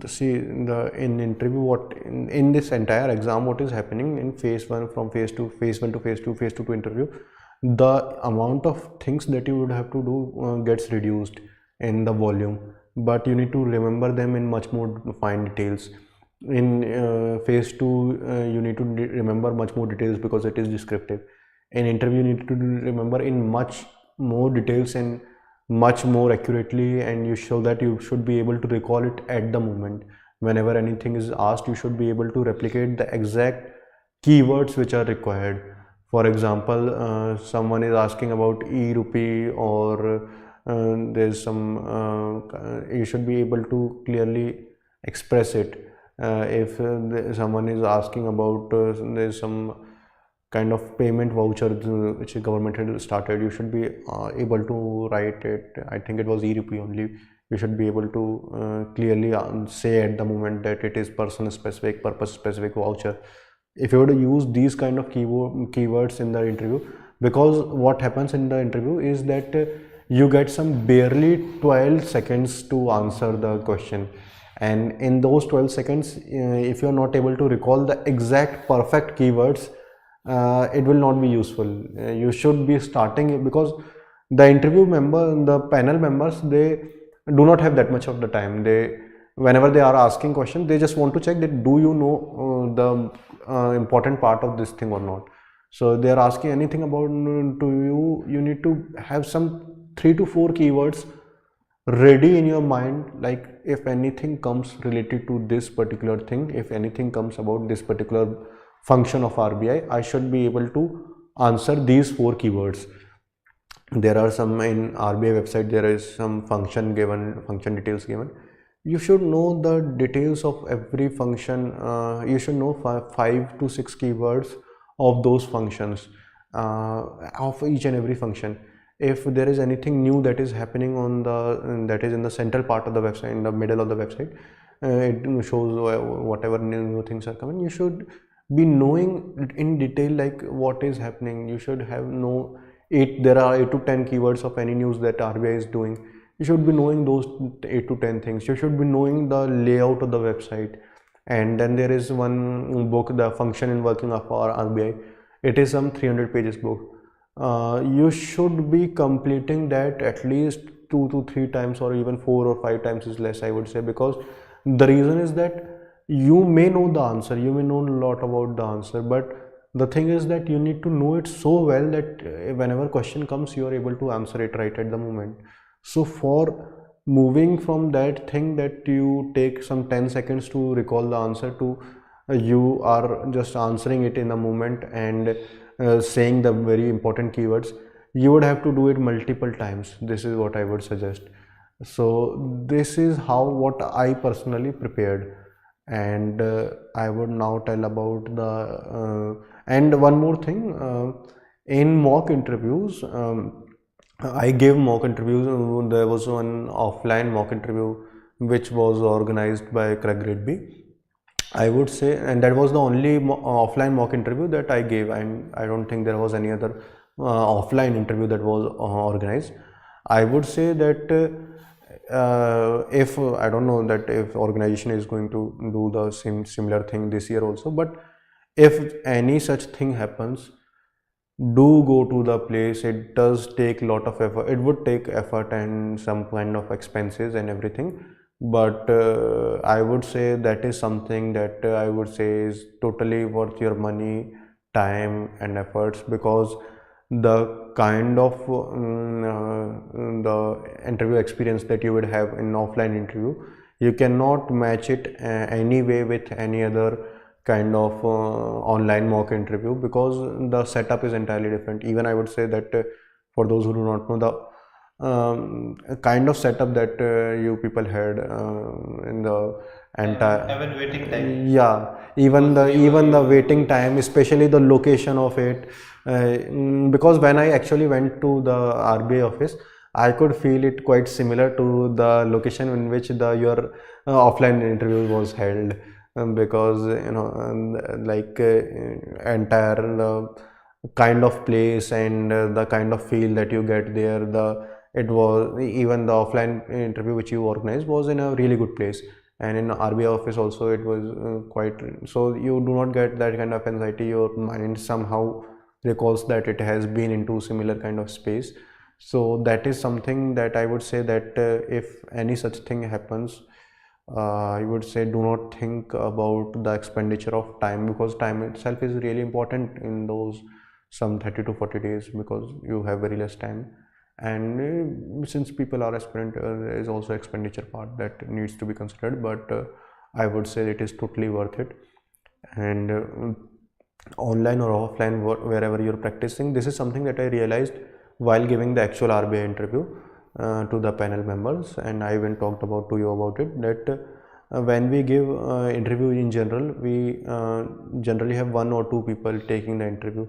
See, in interview, what in this entire exam, what is happening in phase 1, from phase 2 to phase 2, phase 2 to interview, the amount of things that you would have to do gets reduced in the volume, but you need to remember them in much more fine details. In phase 2, you need to remember much more details because it is descriptive. In interview, you need to remember in much more details and much more accurately, and you show that you should be able to recall it at the moment. Whenever anything is asked, you should be able to replicate the exact keywords which are required. For example, someone is asking about e-rupee, or there's some you should be able to clearly express it. If someone is asking about there's some kind of payment voucher which the government had started, you should be able to write it. I think it was e-rupee only. You should be able to clearly say at the moment that it is person specific, purpose specific voucher. If you were to use these kind of keywords in the interview, because what happens in the interview is that you get some barely 12 seconds to answer the question, and in those 12 seconds, if you are not able to recall the exact perfect keywords, it will not be useful. You should be starting, because the interview member, the panel members, they do not have that much of the time. Whenever they are asking questions, they just want to check that do you know the important part of this thing or not. So they are asking anything about to you, you need to have some 3 to 4 keywords ready in your mind, like if anything comes related to this particular thing, if anything comes about this particular function of RBI, I should be able to answer these 4 keywords. There are some in RBI website, there is some function details given. You should know the details of every function. You should know 5 to 6 keywords of those functions, of each and every function. If there is anything new that is happening on that is in the central part of the website, in the middle of the website, it shows whatever new things are coming. You should be knowing in detail like what is happening. You should have there are 8 to 10 keywords of any news that RBI is doing. You should be knowing those 8 to 10 things. You should be knowing the layout of the website. And then there is one book, The Function and Working of our RBI. It is some 300 pages book. You should be completing that at least 2 to 3 times, or even 4 or 5 times is less, I would say, because The reason is that you may know the answer, you may know a lot about the answer, but the thing is that you need to know it so well that whenever question comes, you are able to answer it right at the moment. So for moving from that thing that you take some 10 seconds to recall the answer to you are just answering it in a moment and saying the very important keywords, you would have to do it multiple times. This is what I would suggest. So this is how what I personally prepared, and I would now tell about the and one more thing, in mock interviews, I gave mock interviews. There was one offline mock interview which was organized by CrackGradeB. I would say, and that was the only offline mock interview that I gave, and I don't think there was any other offline interview that was organized. I would say that if I don't know that if organization is going to do the same similar thing this year also, but if any such thing happens, do go to the place. It does take a lot of effort. It would take effort and some kind of expenses and everything, but I would say that is something that I would say is totally worth your money, time and efforts, because the kind of the interview experience that you would have in offline interview, you cannot match it anyway with any other kind of online mock interview, because the setup is entirely different. Even I would say that for those who do not know, the kind of setup that you people had in the entire, even waiting time. yeah, even the waiting time, especially the location of it, because when I actually went to the RBI office, I could feel it quite similar to the location in which your offline interview was held, because like entire kind of place and the kind of feel that you get there, it was even the offline interview which you organized was in a really good place, and in RBI office also it was quite, so you do not get that kind of anxiety. Your mind somehow recalls that it has been into similar kind of space. So that is something that I would say that if any such thing happens, I would say do not think about the expenditure of time, because time itself is really important in those some 30 to 40 days, because you have very less time. And since people are aspirant, there is also expenditure part that needs to be considered, but I would say it is totally worth it. And online or offline, wherever you're practicing, this is something that I realized while giving the actual RBI interview to the panel members, and I even talked about to you about it, that when we give interview in general, we generally have 1 or 2 people taking the interview,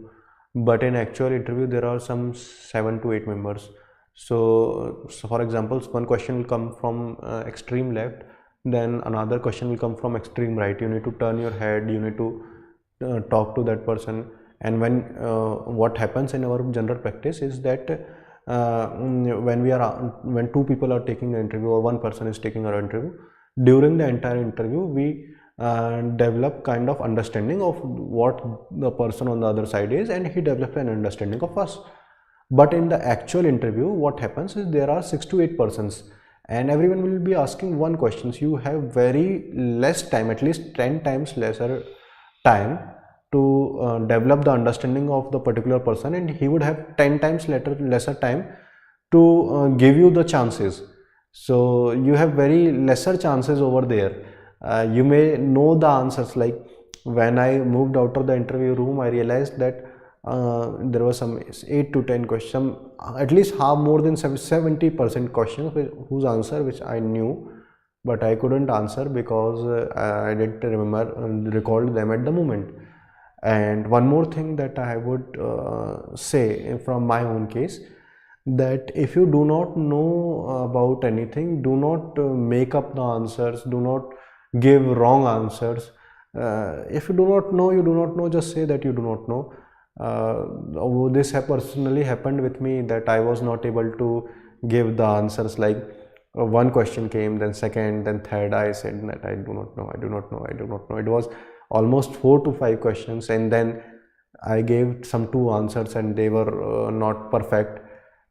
but in actual interview there are some 7 to 8 members. So for example, one question will come from extreme left, then another question will come from extreme right. You need to turn your head, you need to talk to that person. And when what happens in our general practice is that when 2 people are taking an interview or 1 person is taking our interview, during the entire interview we develop kind of understanding of what the person on the other side is, and he develops an understanding of us. But in the actual interview, what happens is there are 6 to 8 persons, and everyone will be asking one question. So you have very less time, at least 10 times lesser time to develop the understanding of the particular person, and he would have 10 times lesser time to give you the chances. So you have very lesser chances over there. You may know the answers. Like when I moved out of the interview room, I realized that there was some 8 to 10 questions, at least half, more than 70% questions whose answer which I knew, but I couldn't answer because I didn't recall them at the moment. And one more thing that I would say from my own case, that if you do not know about anything, do not make up the answers, do not give wrong answers. If you do not know, you do not know, just say that you do not know. This personally happened with me, that I was not able to give the answers. Like one question came, then second, then third, I said that I do not know, I do not know, I do not know. It was almost 4 to 5 questions, and then I gave some 2 answers and they were not perfect,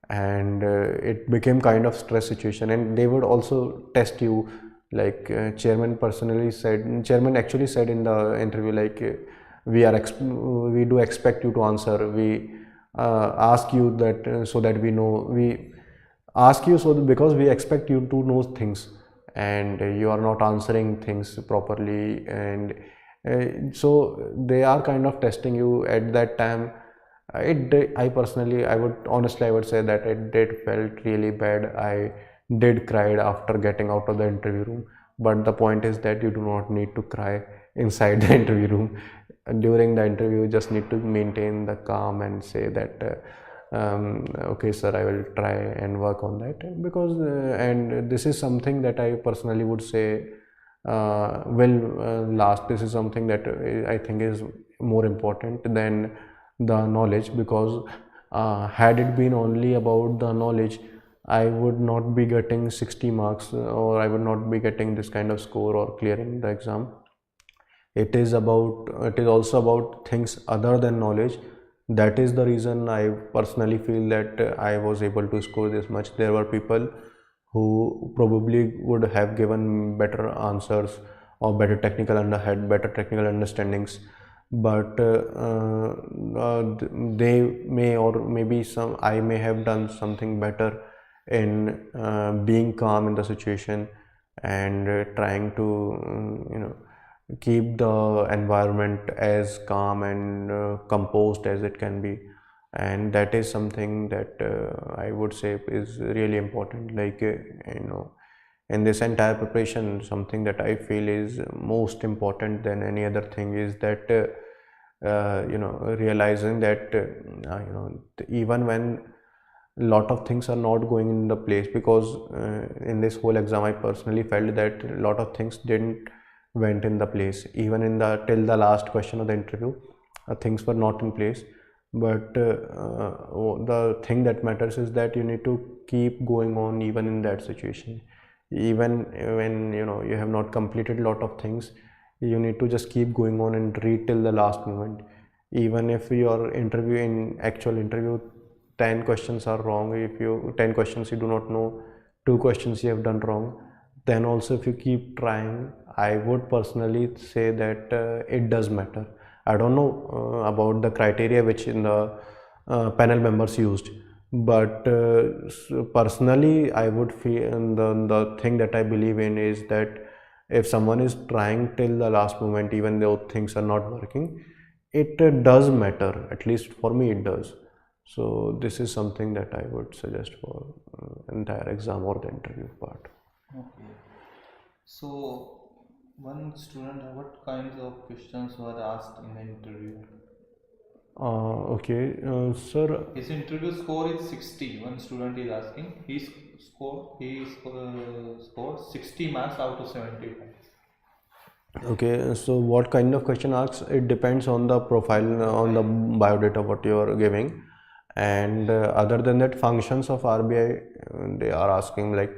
and it became kind of stress situation. And they would also test you, Like chairman actually said in the interview, like we do expect you to answer. We ask you that so that we know. We ask you so that because we expect you to know things, and you are not answering things properly, and so they are kind of testing you at that time. I personally, I would say that it did felt really bad. I did cried after getting out of the interview room. But the point is that you do not need to cry inside the interview room. During the interview, you just need to maintain the calm and say that, okay, sir, I will try and work on that. Because, and this is something that I personally would say will last. This is something that I think is more important than the knowledge, because had it been only about the knowledge, I would not be getting 60 marks, or I would not be getting this kind of score or clearing the exam. It is also about things other than knowledge. That is the reason I personally feel that I was able to score this much. There were people who probably would have given better answers or had better technical understandings, but they may, or maybe I may have done something better in being calm in the situation and trying to keep the environment as calm and composed as it can be. And that is something that I would say is really important. Like in this entire preparation, something that I feel is most important than any other thing is that realizing that even when a lot of things are not going in the place, because in this whole exam I personally felt that a lot of things didn't went in the place. Even in the till the last question of the interview, things were not in place. But the thing that matters is that you need to keep going on even in that situation. Even when you have not completed a lot of things, you need to just keep going on and read till the last moment. Even if your actual interview 10 questions are wrong, if you 10 questions you do not know, 2 questions you have done wrong, then also if you keep trying, I would personally say that it does matter. I don't know about the criteria which in the panel members used, but personally I would feel, the thing that I believe in is that if someone is trying till the last moment, even though things are not working, it does matter. At least for me it does. So this is something that I would suggest for entire exam or the interview part. Okay. So one student, what kinds of questions were asked in the interview? Okay, sir. His interview score is 60. One student is asking. He scored 60 marks out of 75. Okay, so what kind of question asks? It depends on the profile, on the biodata what you are giving, and other than that, functions of RBI, they are asking like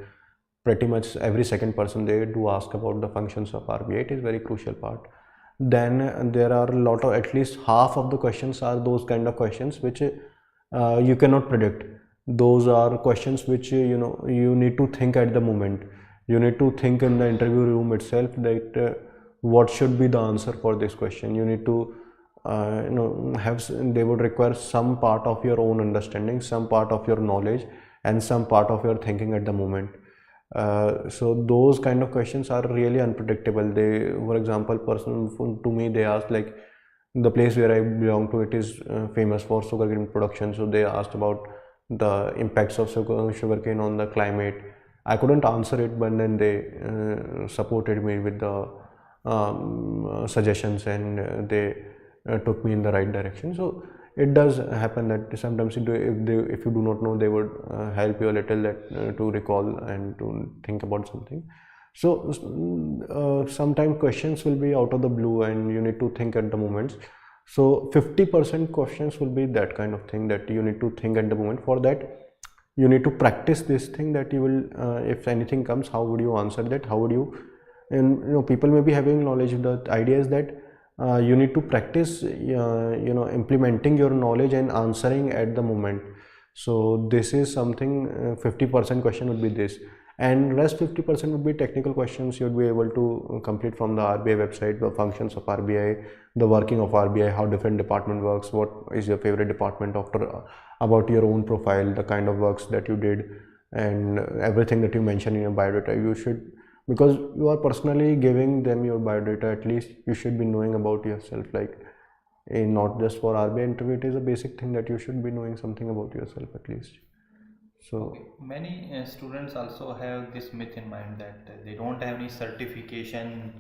pretty much every second person they do ask about the functions of RBI. It is very crucial part. Then there are a lot of, at least half of the questions are those kind of questions which you cannot predict. Those are questions which you need to think at the moment. You need to think in the interview room itself that what should be the answer for this question. You need to they would require some part of your own understanding, some part of your knowledge, and some part of your thinking at the moment. So those kind of questions are really unpredictable. They, for example, to me they asked like, the place where I belong to, it is famous for sugarcane production. So they asked about the impacts of sugarcane on the climate. I couldn't answer it, but then they supported me with the suggestions, and they took me in the right direction. So it does happen that sometimes if you do not know, they would help you a little to recall and to think about something. So sometimes questions will be out of the blue and you need to think at the moment. So 50% questions will be that kind of thing that you need to think at the moment. For that, you need to practice this thing that you will, if anything comes, how would you answer that? How would you, and people may be having knowledge. The idea is that you need to practice implementing your knowledge and answering at the moment. So this is something, 50% question would be this. and rest 50% would be technical questions you'd be able to complete from the RBI website, the functions of RBI, the working of RBI, how different department works, what is your favorite department, after about your own profile, the kind of works that you did, and everything that you mentioned in your biodata. You should, because you are personally giving them your biodata, at least you should be knowing about yourself, like not just for RBI interview, it is a basic thing that you should be knowing something about yourself at least. So Okay. Many students also have this myth in mind that they don't have any certification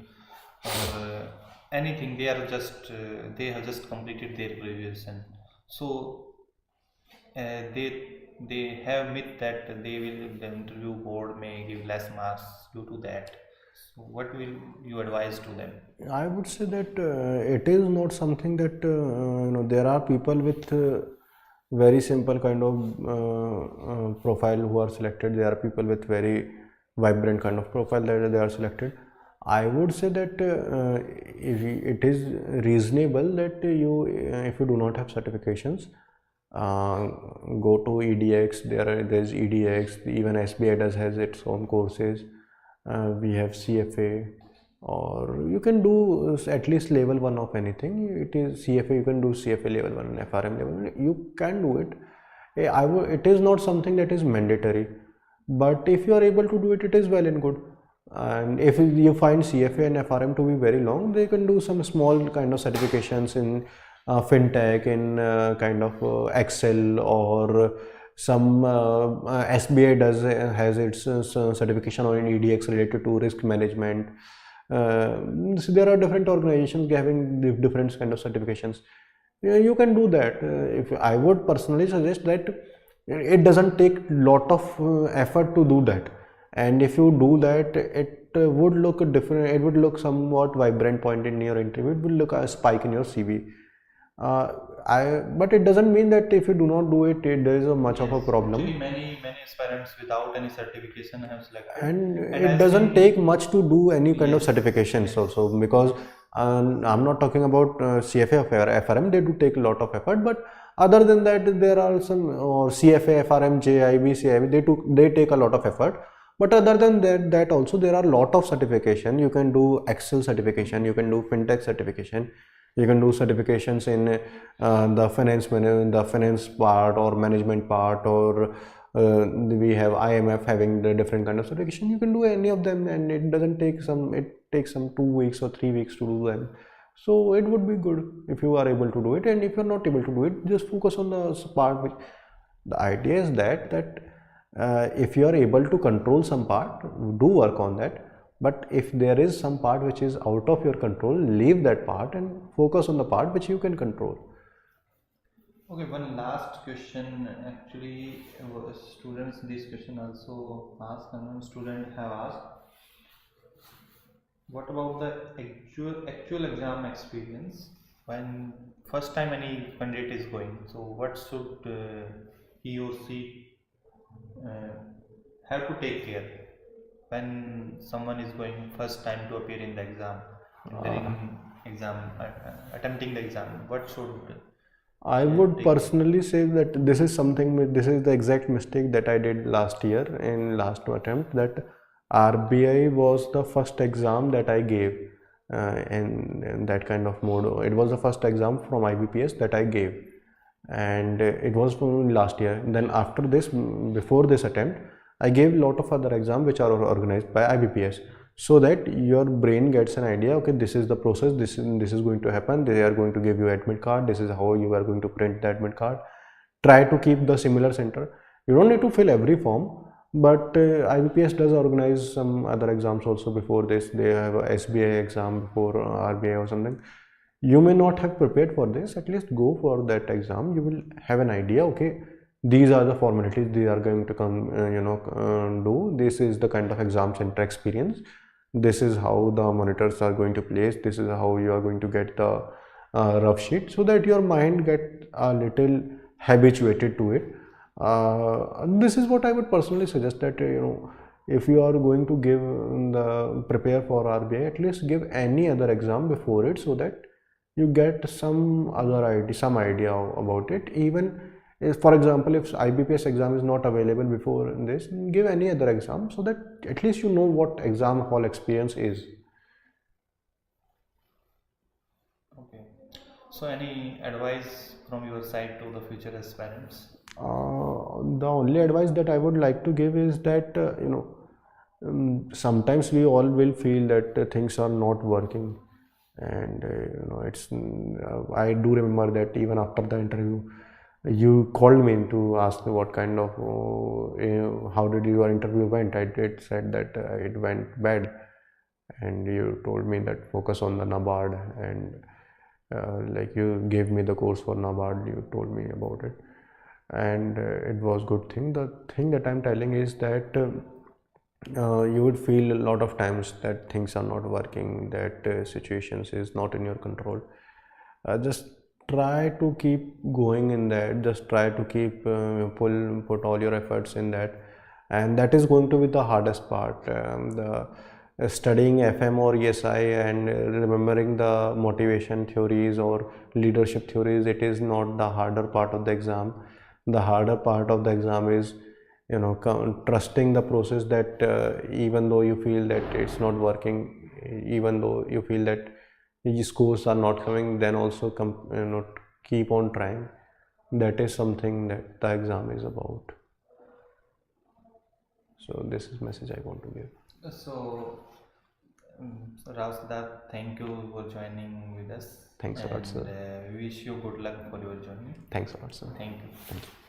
or anything. They are just they have just completed their graduation. So they have myth that the interview board may give less marks due to that. So what will you advise to them? I would say that it is not something that there are people with very simple kind of profile who are selected. There are people with very vibrant kind of profile that they are selected. I would say that if it is reasonable that if you do not have certifications, go to EDX. There's EDX. Even SBI has its own courses. We have CFA, or you can do at least level 1 of anything. It is CFA, you can do CFA level 1 and FRM level 1. You can do it. It is not something that is mandatory, but if you are able to do it, it is well and good. And if you find CFA and FRM to be very long, they can do some small kind of certifications in fintech, in kind of Excel, or some SBI has its certification on EDX related to risk management. So there are different organizations having different kind of certifications. You can do that. If I would personally suggest that it doesn't take lot of effort to do that, and if you do that, it would look different. It would look somewhat vibrant point in your interview. It will look a spike in your CV. But it doesn't mean that if you do not do it, there is much of a problem. Actually, many aspirants without any certification have selected. And it doesn't take much to do any kind of certifications also, because I'm not talking about CFA or FRM. They do take a lot of effort, but other than that, there are some CFA, FRM, JIB, CIB. They take a lot of effort. But other than that also there are a lot of certification. You can do Excel certification. You can do fintech certification. You can do certifications in the finance part or management part, or we have IMF having the different kind of certification. You can do any of them, and it doesn't take it takes some 2 weeks or 3 weeks to do them. So it would be good if you are able to do it, and if you're not able to do it, just focus on the part which the idea is that if you are able to control some part, do work on that. But if there is some part which is out of your control, leave that part and focus on the part which you can control. Okay, one last question. Actually, students, this question also asked, and one student have asked, what about the actual exam experience when first time any candidate is going? So what should he or she have to take care when someone is going first time to appear in the exam, attempting the exam? What should I would personally say that this is the exact mistake that I did last year in last attempt, that RBI was the first exam that I gave in that kind of mode. It was the first exam from IBPS that I gave, and it was from last year. Then after this, before this attempt, I gave a lot of other exams which are organized by IBPS, so that your brain gets an idea. Okay, this is the process. This is going to happen. They are going to give you admit card. This is how you are going to print the admit card. Try to keep the similar center. You don't need to fill every form, but IBPS does organize some other exams also before this. They have a SBI exam before RBI or something. You may not have prepared for this. At least go for that exam. You will have an idea. Okay, these are the formalities they are going to come do. This is the kind of exam center experience. This is how the monitors are going to place. This is how you are going to get the rough sheet, so that your mind get a little habituated to it. This is what I would personally suggest, that if you are going to prepare for RBI, at least give any other exam before it, so that you get some idea about it. Even For example, if IBPS exam is not available before this, give any other exam so that at least you know what exam hall experience is. Okay. So any advice from your side to the future aspirants? The only advice that I would like to give is that sometimes we all will feel that things are not working, and it's I do remember that even after the interview you called me to ask me what kind of how did your interview went. I did said that it went bad, and you told me that focus on the NABARD, and like you gave me the course for NABARD, you told me about it, and it was good thing. The thing that I'm telling is that you would feel a lot of times that things are not working, that situations is not in your control. Just try to keep going in that, just try to keep put all your efforts in that, and that is going to be the hardest part. The studying FM or ESI and remembering the motivation theories or leadership theories, it is not the harder part of the exam. The harder part of the exam is trusting the process, that even though you feel that it's not working, even though you feel that the scores are not coming, then also keep on trying. That is something that the exam is about. So this is message I want to give. So, Rao Siddharth, thank you for joining with us. Thanks a lot, sir. We wish you good luck for your journey. Thanks a lot, sir. Thank you. Thank you.